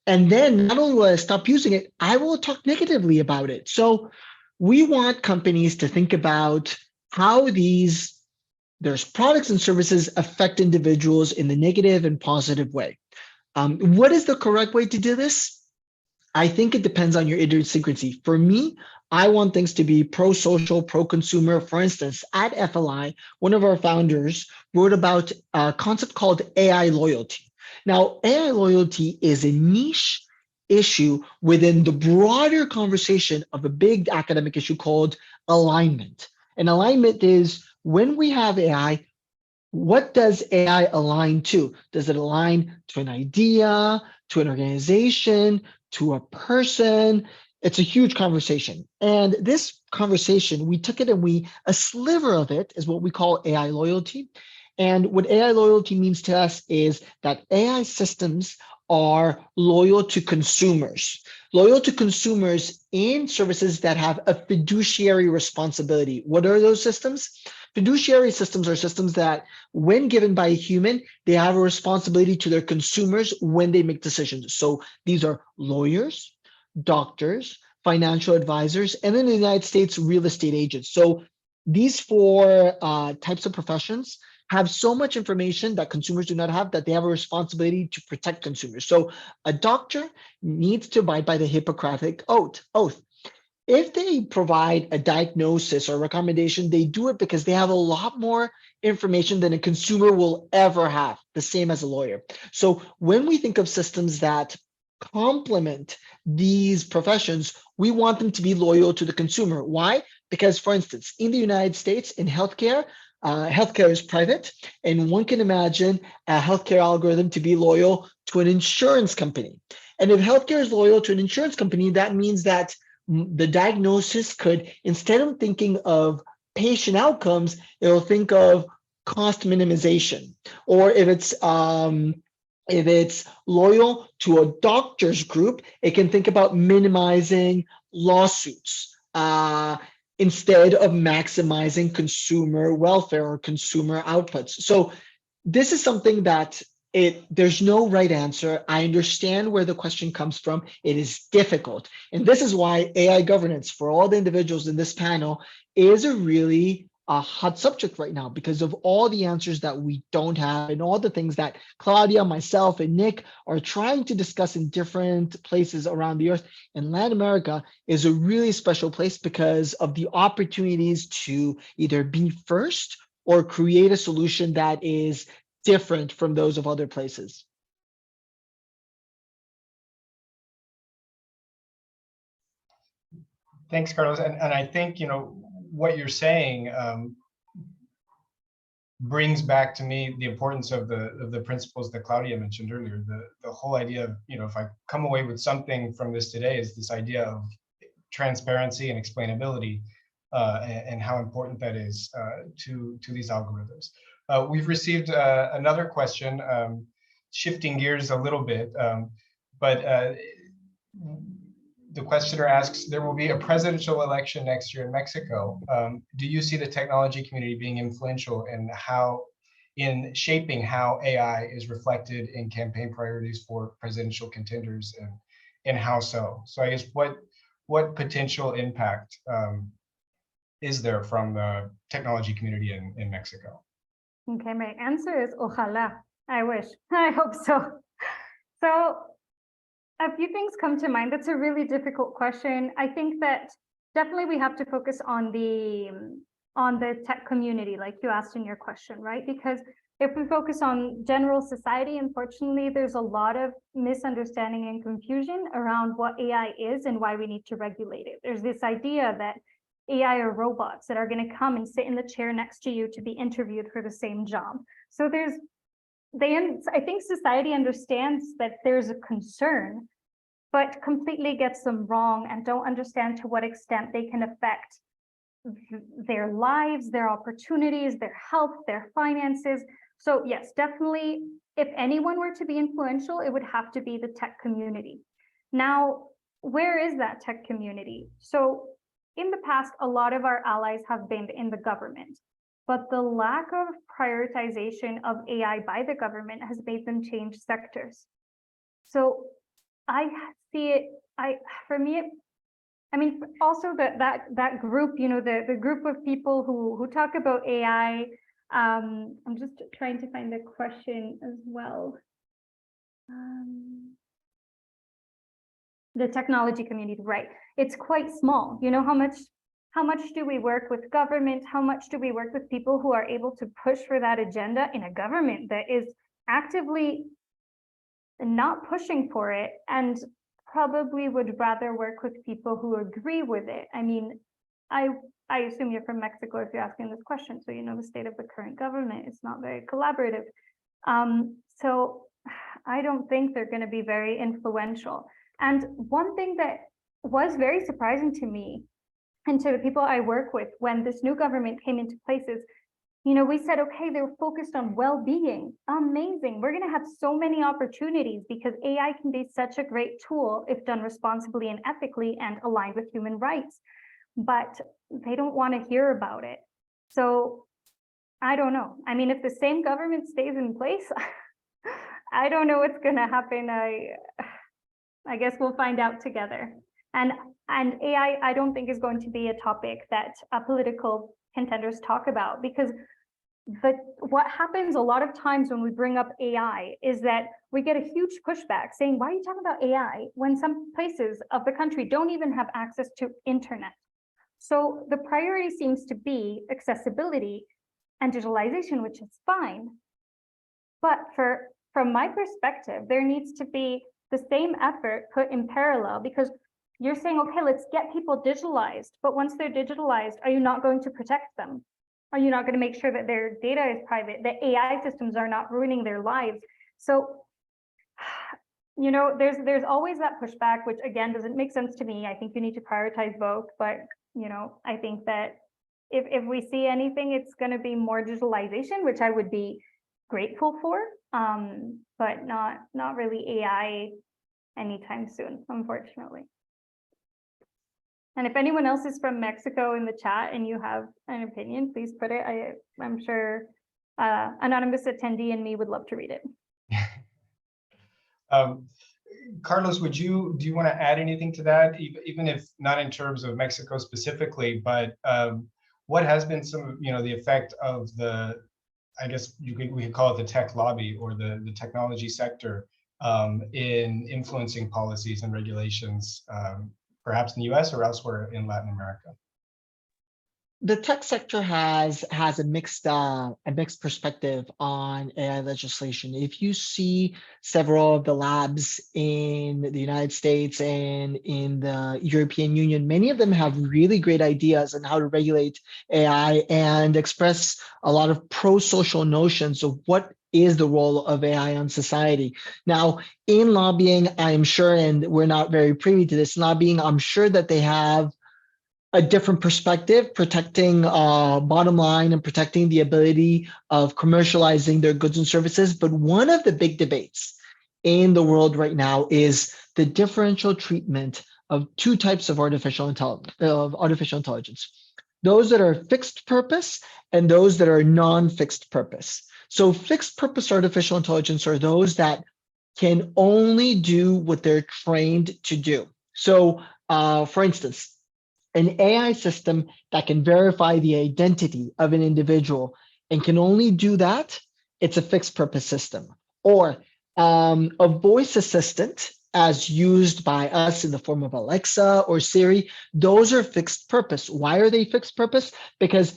And then not only will I stop using it, I will talk negatively about it. So we want companies to think about how there's products and services affect individuals in the negative and positive way. What is the correct way to do this? I think it depends on your idiosyncrasy. For me, I want things to be pro-social, pro-consumer. For instance, at FLI, one of our founders wrote about a concept called AI loyalty. Now, AI loyalty is a niche issue within the broader conversation of a big academic issue called alignment. And alignment is when we have AI, what does AI align to? Does it align to an idea, to an organization, to a person? It's a huge conversation. And this conversation, we took it and a sliver of it is what we call AI loyalty. And what AI loyalty means to us is that AI systems are loyal to consumers in services that have a fiduciary responsibility. What are those systems? Fiduciary systems are systems that, when given by a human, they have a responsibility to their consumers when they make decisions. So these are lawyers, doctors, financial advisors, and in the United States, real estate agents. So these four types of professions have so much information that consumers do not have that they have a responsibility to protect consumers. So a doctor needs to abide by the Hippocratic oath. If they provide a diagnosis or recommendation, they do it because they have a lot more information than a consumer will ever have, the same as a lawyer. So when we think of systems that complement these professions, we want them to be loyal to the consumer. Why? Because, for instance, in the United States, in healthcare, healthcare is private, and one can imagine a healthcare algorithm to be loyal to an insurance company. And if healthcare is loyal to an insurance company, that means that the diagnosis could, instead of thinking of patient outcomes, it'll think of cost minimization. Or if it's loyal to a doctor's group, it can think about minimizing lawsuits instead of maximizing consumer welfare or consumer outputs. So this is something that there's no right answer. I understand where the question comes from. It is difficult. And this is why AI governance for all the individuals in this panel is a really hot subject right now, because of all the answers that we don't have and all the things that Claudia, myself, and Nick are trying to discuss in different places around the earth. And Latin America is a really special place because of the opportunities to either be first or create a solution that is different from those of other places. Thanks, Carlos. And I think, what you're saying brings back to me the importance of the principles that Claudia mentioned earlier. The whole idea of, if I come away with something from this today, is this idea of transparency and explainability, and how important that is to these algorithms. We've received another question, shifting gears a little bit, but the questioner asks, there will be a presidential election next year in Mexico. Do you see the technology community being influential in shaping how AI is reflected in campaign priorities for presidential contenders, and how so? So I guess what potential impact is there from the technology community in Mexico? Okay, my answer is ojalá. I wish. I hope so. So a few things come to mind. That's a really difficult question. I think that definitely we have to focus on the tech community, like you asked in your question, right? Because if we focus on general society, unfortunately, there's a lot of misunderstanding and confusion around what AI is and why we need to regulate it. There's this idea that AI are robots that are going to come and sit in the chair next to you to be interviewed for the same job. So I think society understands that there's a concern, but completely gets them wrong and don't understand to what extent they can affect their lives, their opportunities, their health, their finances. So yes, definitely, if anyone were to be influential, it would have to be the tech community. Now, where is that tech community? So in the past, a lot of our allies have been in the government, but the lack of prioritization of AI by the government has made them change sectors. So I see it, for me, I mean, also that group, the group of people who talk about AI, I'm just trying to find the question as well. The technology community, right? It's quite small. How much do we work with government? How much do we work with people who are able to push for that agenda in a government that is actively not pushing for it, and probably would rather work with people who agree with it? I mean, I assume you're from Mexico if you're asking this question, so you know the state of the current government. It's not very collaborative. So I don't think they're going to be very influential. And one thing that was very surprising to me and to the people I work with when this new government came into place is, we said, okay, they were focused on well-being. Amazing. We're going to have so many opportunities because AI can be such a great tool if done responsibly and ethically and aligned with human rights. But they don't want to hear about it. So I don't know. I mean, if the same government stays in place, I don't know what's going to happen. I guess we'll find out together. And AI, I don't think is going to be a topic that political contenders talk about, because what happens a lot of times when we bring up AI is that we get a huge pushback saying, why are you talking about AI when some places of the country don't even have access to internet? So the priority seems to be accessibility and digitalization, which is fine. But from my perspective, there needs to be the same effort put in parallel, because you're saying, okay, let's get people digitalized. But once they're digitalized, are you not going to protect them? Are you not going to make sure that their data is private, that AI systems are not ruining their lives? So, there's always that pushback, which again, doesn't make sense to me. I think you need to prioritize both. But, I think that if we see anything, it's going to be more digitalization, which I would be grateful for, but not really AI anytime soon, unfortunately. And if anyone else is from Mexico in the chat and you have an opinion, please put it. I'm sure anonymous attendee and me would love to read it. Carlos, do you want to add anything to that, even if not in terms of Mexico specifically, but what has been some of the effect of I guess we could call it the tech lobby or the technology sector in influencing policies and regulations, perhaps in the US or elsewhere in Latin America? the tech sector has a mixed perspective on AI legislation. If you see several of the labs in the United States and in the European Union, many of them have really great ideas on how to regulate AI and express a lot of pro-social notions of what is the role of AI on society. Now, in lobbying, I'm sure, and we're not very privy to this lobbying, I'm sure that they have a different perspective, protecting bottom line and protecting the ability of commercializing their goods and services. But one of the big debates in the world right now is the differential treatment of two types of artificial intelligence. Those that are fixed purpose and those that are non-fixed purpose. So fixed purpose artificial intelligence are those that can only do what they're trained to do. So for instance, an AI system that can verify the identity of an individual and can only do that, it's a fixed purpose system. Or a voice assistant as used by us in the form of Alexa or Siri, those are fixed purpose. Why are they fixed purpose? Because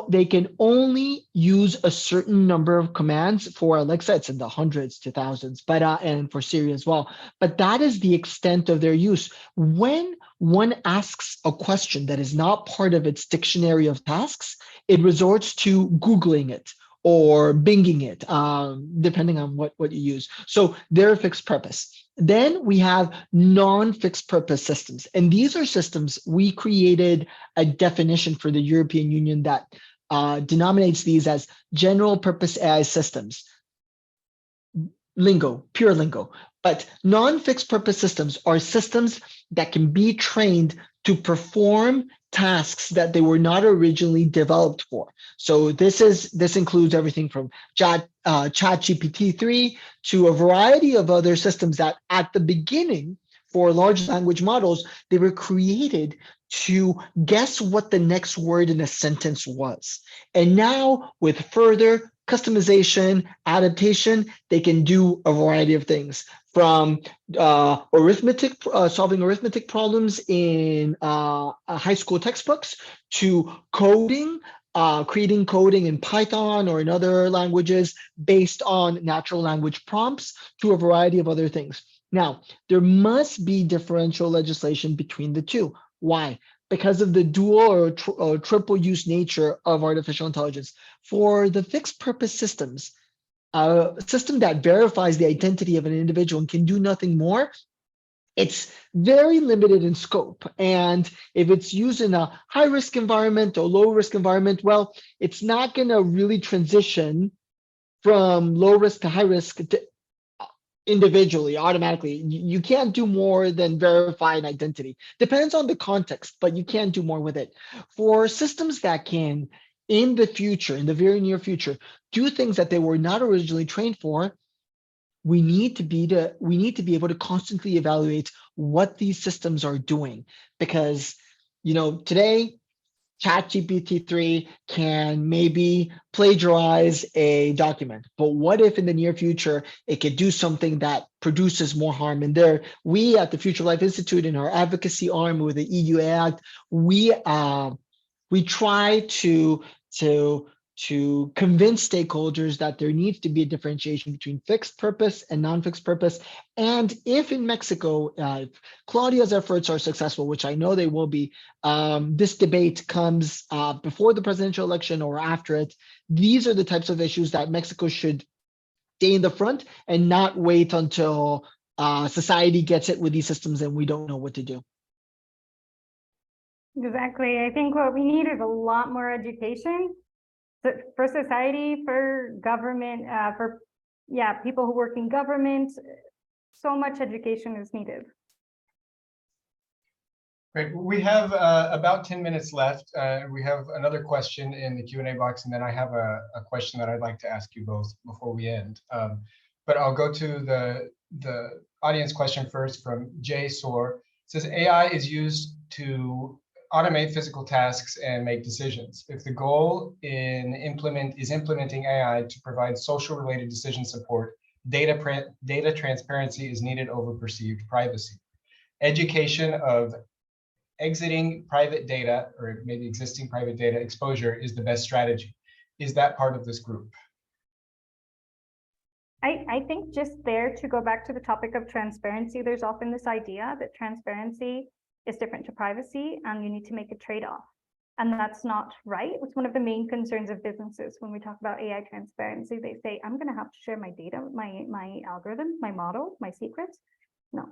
they can only use a certain number of commands. For Alexa, it's in the hundreds to thousands, but and for Siri as well. But that is the extent of their use. When one asks a question that is not part of its dictionary of tasks, it resorts to Googling it or Binging it, depending on what you use. So they're fixed purpose. Then we have non-fixed purpose systems. And these are systems, we created a definition for the European Union that denominates these as general purpose AI systems. Lingo, pure lingo. But non-fixed purpose systems are systems that can be trained to perform tasks that they were not originally developed for. So this includes everything from ChatGPT-3 to a variety of other systems that at the beginning for large language models, they were created to guess what the next word in a sentence was. And now with further customization, adaptation, they can do a variety of things from solving arithmetic problems in high school textbooks to coding, creating coding in Python or in other languages based on natural language prompts to a variety of other things. Now, there must be differential legislation between the two. Why? Because of the dual or triple use nature of artificial intelligence. For the fixed purpose systems, a system that verifies the identity of an individual and can do nothing more, it's very limited in scope. And if it's used in a high risk environment or low risk environment, well, it's not going to really transition from low risk to high risk individually, automatically. You can't do more than verify an identity. Depends on the context, but you can't do more with it. For systems that can, in the future, in the very near future, do things that they were not originally trained for, we need to be able to constantly evaluate what these systems are doing. Because, today, ChatGPT-3 can maybe plagiarize a document, but what if in the near future it could do something that produces more harm? And there, we at the Future Life Institute in our advocacy arm with the EU Act, we try to convince stakeholders that there needs to be a differentiation between fixed purpose and non-fixed purpose. And if in Mexico, if Claudia's efforts are successful, which I know they will be, this debate comes before the presidential election or after it, these are the types of issues that Mexico should stay in the front and not wait until society gets it with these systems and we don't know what to do. Exactly. I think what we need is a lot more education for society, for government, for people who work in government. So much education is needed. Great. We have about 10 minutes left. We have another question in the Q&A box, and then I have a question that I'd like to ask you both before we end. But I'll go to the audience question first from Jay Soar. It says, AI is used to automate physical tasks and make decisions. If the goal is implementing AI to provide social related decision support, data transparency is needed over perceived privacy. Education of exiting private data or maybe existing private data exposure is the best strategy. Is that part of this group? I think just there, to go back to the topic of transparency, there's often this idea that transparency is different to privacy and you need to make a trade-off. And that's not right. It's one of the main concerns of businesses when we talk about AI transparency. They say, I'm going to have to share my data, my algorithm, my model, my secrets. No.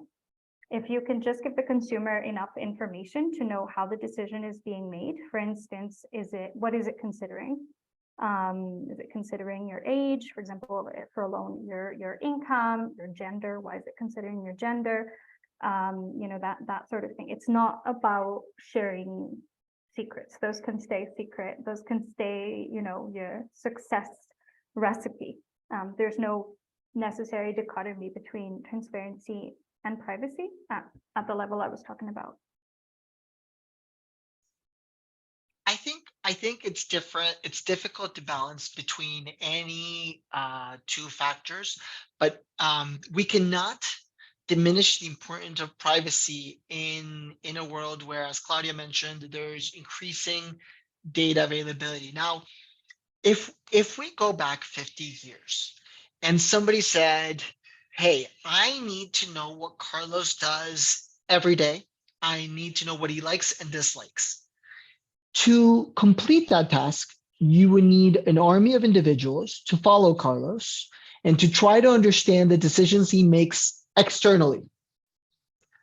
If you can just give the consumer enough information to know how the decision is being made, for instance, what is it considering? Is it considering your age, for example, for a loan, your income, your gender? Why is it considering your gender? That sort of thing. It's not about sharing secrets. Those can stay secret. Those can stay, your success recipe. There's no necessary dichotomy between transparency and privacy at the level I was talking about. I think it's different. It's difficult to balance between any two factors, but we cannot diminish the importance of privacy in a world where, as Claudia mentioned, there's increasing data availability. Now, if we go back 50 years and somebody said, hey, I need to know what Carlos does every day. I need to know what he likes and dislikes. To complete that task, you would need an army of individuals to follow Carlos and to try to understand the decisions he makes externally.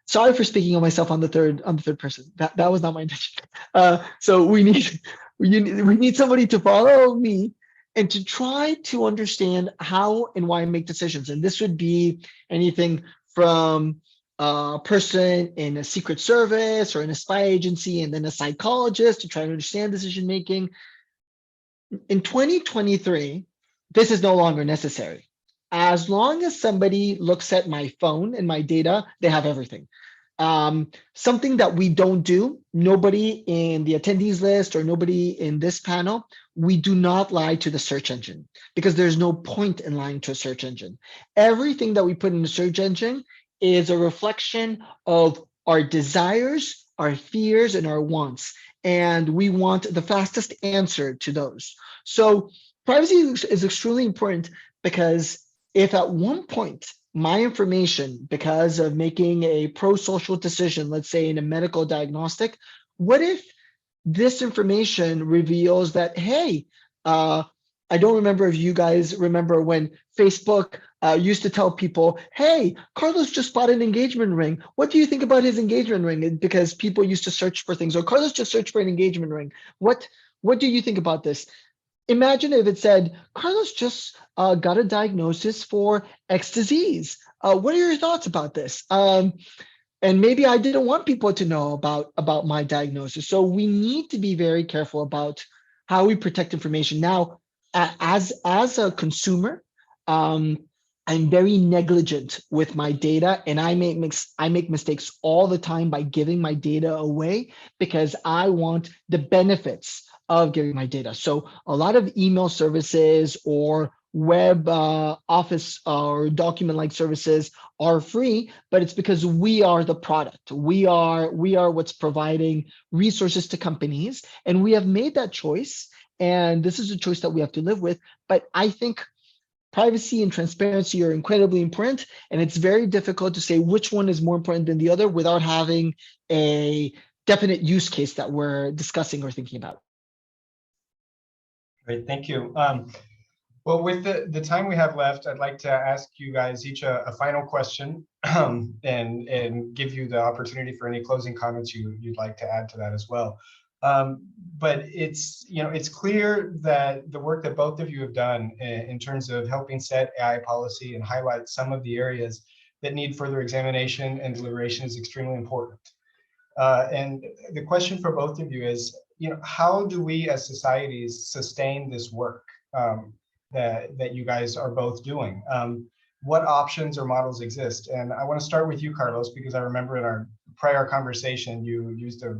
Sorry for speaking of myself on the third person. That was not my intention. So we need somebody to follow me and to try to understand how and why I make decisions. And this would be anything from a person in a secret service or in a spy agency, and then a psychologist to try to understand decision making. In 2023, this is no longer necessary. As long as somebody looks at my phone and my data, they have everything. Something that we don't do, nobody in the attendees list or nobody in this panel, we do not lie to the search engine because there's no point in lying to a search engine. Everything that we put in the search engine is a reflection of our desires, our fears, and our wants. And we want the fastest answer to those. So privacy is extremely important because if at one point my information, because of making a pro-social decision, let's say in a medical diagnostic, what if this information reveals that, hey, I don't remember if you guys remember when Facebook used to tell people, hey, Carlos just bought an engagement ring. What do you think about his engagement ring? Because people used to search for things, or Carlos just searched for an engagement ring. What do you think about this? Imagine if it said, Carlos just got a diagnosis for X disease. What are your thoughts about this? And maybe I didn't want people to know about my diagnosis. So we need to be very careful about how we protect information. Now, as a consumer, I'm very negligent with my data, and I make mistakes all the time by giving my data away because I want the benefits of giving my data. So a lot of email services or web office or document-like services are free, but it's because we are the product. We are what's providing resources to companies, and we have made that choice. And this is a choice that we have to live with. But I think privacy and transparency are incredibly important, and it's very difficult to say which one is more important than the other without having a definite use case that we're discussing or thinking about. Great, thank you. Well, with the time we have left, I'd like to ask you guys each a final question and give you the opportunity for any closing comments you'd like to add to that as well. But it's clear that the work that both of you have done in terms of helping set AI policy and highlight some of the areas that need further examination and deliberation is extremely important. And the question for both of you is, how do we as societies sustain this work that you guys are both doing? What options or models exist? And I want to start with you, Carlos, because I remember in our prior conversation, you used a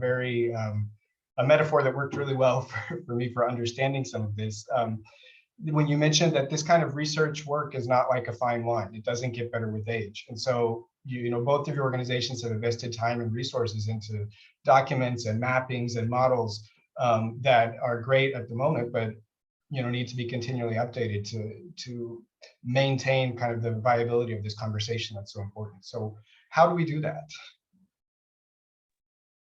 metaphor that worked really well for me for understanding some of this. when you mentioned that this kind of research work is not like a fine wine, it doesn't get better with age. And so, you know, both of your organizations have invested time and resources into documents and mappings and models that are great at the moment, but you know, need to be continually updated to maintain kind of the viability of this conversation that's so important. So how do we do that?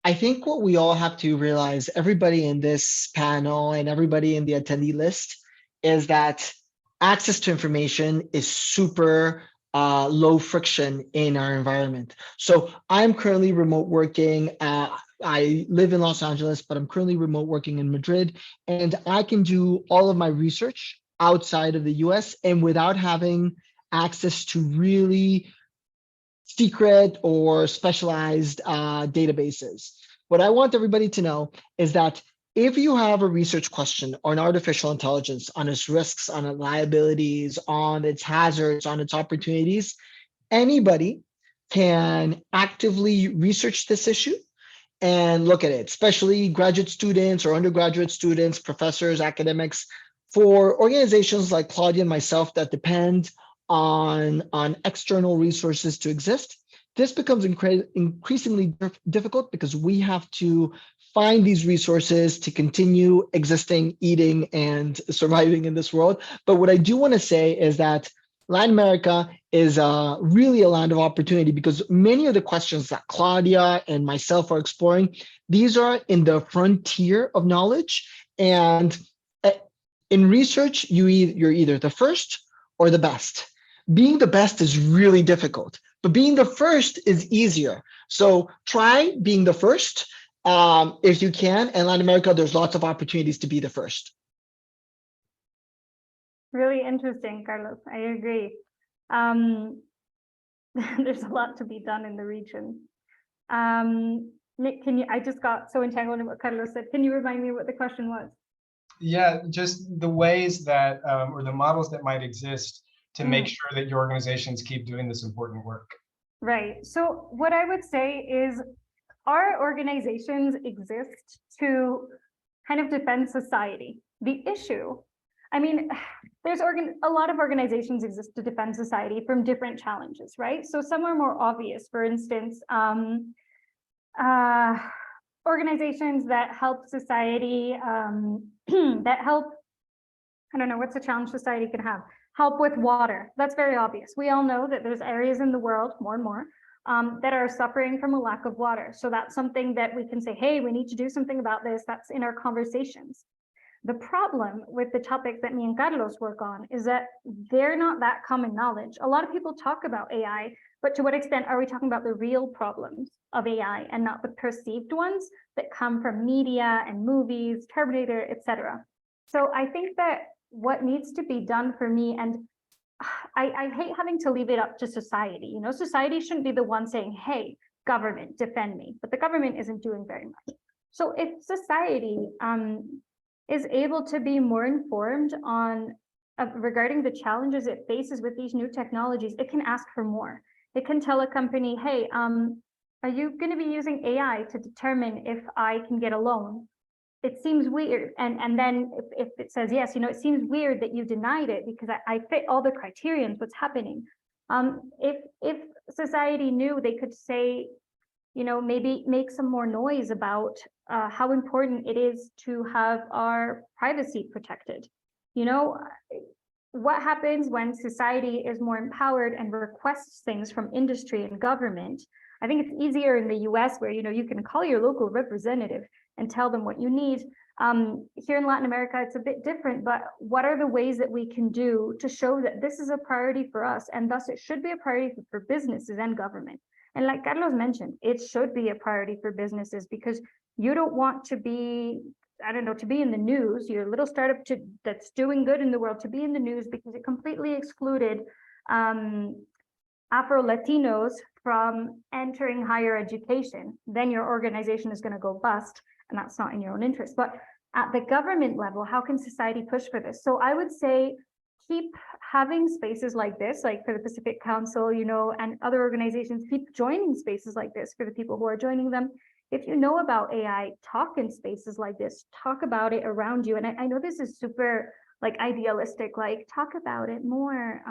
I think what we all have to realize, everybody in this panel and everybody in the attendee list, is that access to information is super low friction in our environment. So I'm currently remote working. I live in Los Angeles, but I'm currently remote working in Madrid, and I can do all of my research outside of the US and without having access to really secret or specialized databases. What I want everybody to know is that if you have a research question on artificial intelligence, on its risks, on its liabilities, on its hazards, on its opportunities, anybody can actively research this issue and look at it, especially graduate students or undergraduate students, professors, academics. For organizations like Claudia and myself that depend on external resources to exist, this becomes increasingly difficult because we have to find these resources to continue existing, eating, and surviving in this world. But what I do want to say is that Latin America is really a land of opportunity, because many of the questions that Claudia and myself are exploring, these are in the frontier of knowledge. And in research, you're either the first or the best. Being the best is really difficult, but being the first is easier. So try being the first if you can. In Latin America, there's lots of opportunities to be the first. Really interesting, Carlos. I agree. There's a lot to be done in the region. Nick, I just got so entangled in what Carlos said. Can you remind me what the question was? Yeah, just the ways that, or the models that might exist to make sure that your organizations keep doing this important work. Right. So what I would say is our organizations exist to kind of defend society. The issue, I mean, there's a lot of organizations exist to defend society from different challenges, right? So some are more obvious. For instance, organizations that help society, that help, I don't know, what's a challenge society can have? Help with water. That's very obvious. We all know that there's areas in the world, more and more, that are suffering from a lack of water. So that's something that we can say, hey, we need to do something about this. That's in our conversations. The problem with the topics that me and Carlos work on is that they're not that common knowledge. A lot of people talk about AI, but to what extent are we talking about the real problems of AI and not the perceived ones that come from media and movies, Terminator, etc. So I think that what needs to be done for me, and I hate having to leave it up to society. You know, society shouldn't be the one saying, hey, government, defend me, but the government isn't doing very much. So if society is able to be more informed on regarding the challenges it faces with these new technologies, it can ask for more. It can tell a company, hey, are you going to be using AI to determine if I can get a loan? It seems weird. And then if it says yes, you know, it seems weird that you denied it because I fit all the criterions, what's happening. If society knew, they could say, you know, maybe make some more noise about how important it is to have our privacy protected. You know, what happens when society is more empowered and requests things from industry and government? I think it's easier in the US where, you know, you can call your local representative and tell them what you need. Here in Latin America, it's a bit different, but what are the ways that we can do to show that this is a priority for us, and thus it should be a priority for businesses and government? And like Carlos mentioned, it should be a priority for businesses because you don't want to be, I don't know, to be in the news, your little startup that's doing good in the world, to be in the news because it completely excluded Afro-Latinos from entering higher education. Then your organization is going to go bust, and that's not in your own interest. But at the government level, how can society push for this? So I would say keep having spaces like this, like for the Pacific Council, you know, and other organizations, keep joining spaces like this for the people who are joining them. If you know about AI, talk in spaces like this, talk about it around you. And I know this is super like idealistic, like talk about it more.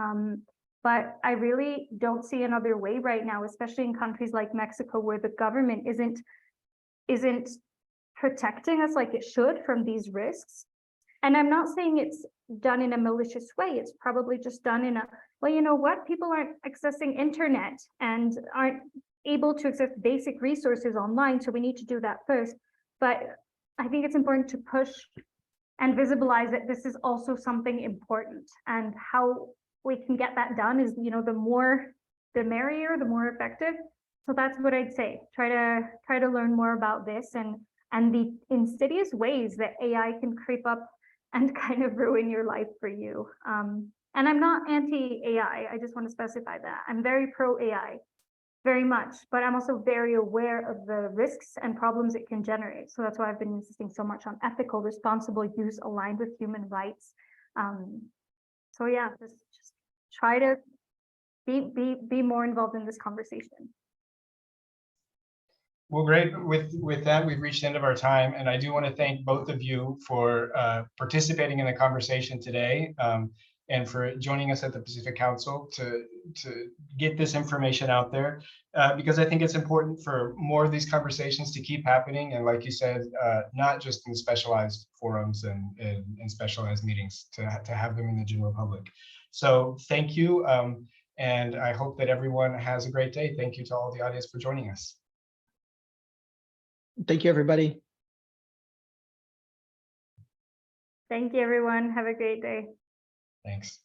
But I really don't see another way right now, especially in countries like Mexico, where the government isn't protecting us like it should from these risks. And I'm not saying it's done in a malicious way. It's probably just done in a, well, you know what? People aren't accessing internet and aren't able to access basic resources online. So we need to do that first. But I think it's important to push and visibilize that this is also something important, and how we can get that done is, you know, the more, the merrier, the more effective. So that's what I'd say. Try to learn more about this and the insidious ways that AI can creep up and kind of ruin your life for you. And I'm not anti-AI. I just want to specify that. I'm very pro-AI, very much, but I'm also very aware of the risks and problems it can generate. So that's why I've been insisting so much on ethical, responsible use aligned with human rights. So yeah, just try to be more involved in this conversation. Well, great. With that, we've reached the end of our time, and I do want to thank both of you for participating in the conversation today, and for joining us at the Pacific Council to get this information out there, because I think it's important for more of these conversations to keep happening, and like you said, not just in specialized forums and specialized meetings, to have them in the general public. So thank you, and I hope that everyone has a great day. Thank you to all the audience for joining us. Thank you, everybody. Thank you, everyone. Have a great day. Thanks.